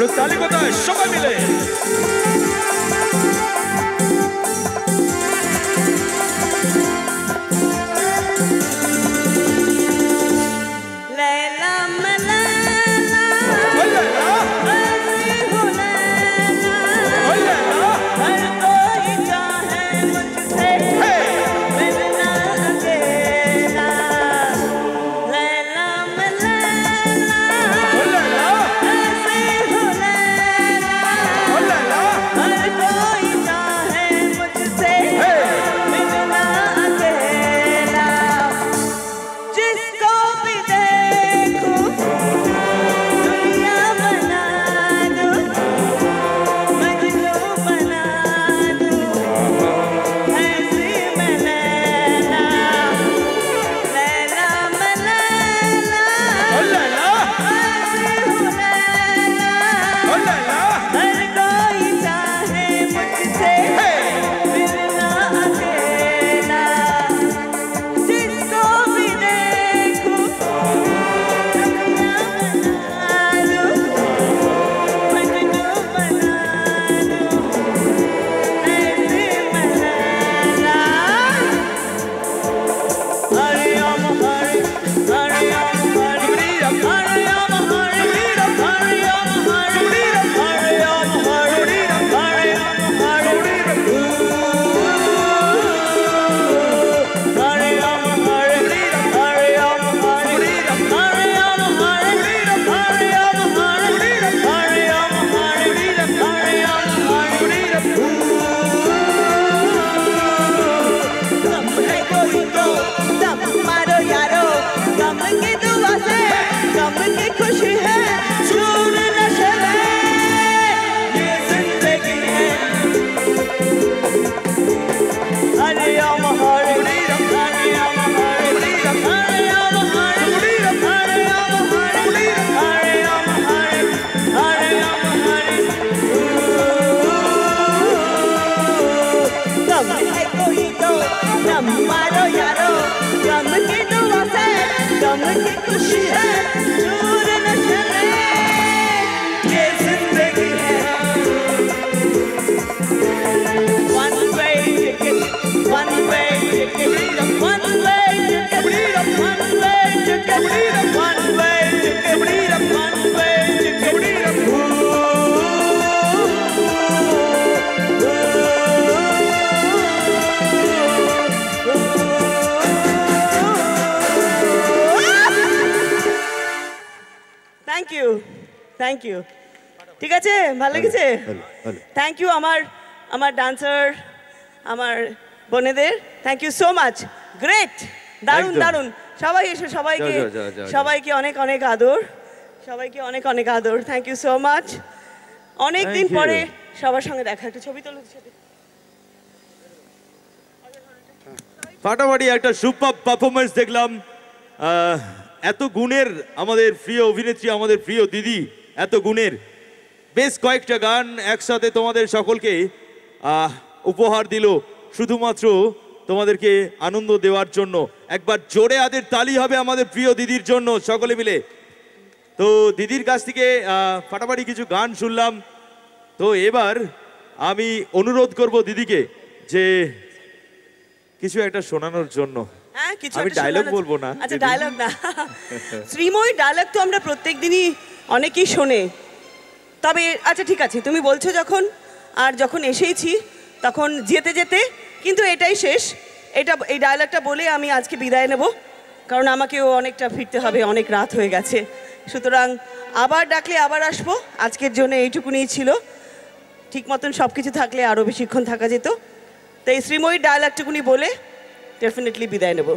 একটু তালি কোথায় সবাই মিলে। Thank you. ঠিক আছে, ভালো লেগেছে? থ্যাংক ইউ আমার ডান্সার, আমার বোনেদের, thank you so much. Great, দারুণ দারুণ। সবাই এসো, সবাইকে অনেক অনেক আদর, সবাইকে অনেক অনেক আদর। Thank you so much. অনেক দিন পরে সবার সঙ্গে দেখা, একটা ছবি তোলো। ফাটাফাটি একটা সুপার পারফরমেন্স দেখলাম। এত গুণের আমাদের প্রিয় অভিনেত্রী, আমাদের প্রিয় দিদি, এত গুণের বেশ কয়েকটা গান একসাথে তোমাদের সকলকে উপহার দিল শুধুমাত্র তোমাদেরকে আনন্দ দেওয়ার জন্য। একবার জোরে হাতের তালি হবে আমাদের প্রিয় দিদির জন্য সকলে মিলে। তো দিদির কাছ থেকে ফাটাফাটি কিছু গান শুনলাম। তো এবার আমি অনুরোধ করব দিদিকে যে কিছু একটা শোনানোর জন্য। আমি ডায়লগ বলবো না। আচ্ছা, ডায়লগ না, শ্রীময়ী ডায়লগ তো আমরা প্রত্যেক দিনই অনেকেই শোনে। তবে আচ্ছা ঠিক আছে, তুমি বলছো যখন, আর যখন এসেইছি তখন যেতে যেতে কিন্তু এটাই শেষ। এই ডায়লগটা বলে আমি আজকে বিদায় নেব, কারণ আমাকেও অনেকটা ফিরতে হবে, অনেক রাত হয়ে গেছে। সুতরাং আবার ডাকলে আবার আসবো। আজকের জন্য এইটুকুনিই ছিল। ঠিক মতন সব কিছু থাকলে আরও বেশিক্ষণ থাকা যেত। তো এই শ্রীময়ীর ডায়লগটুকুনি বলে ডেফিনেটলি বিদায় নেব।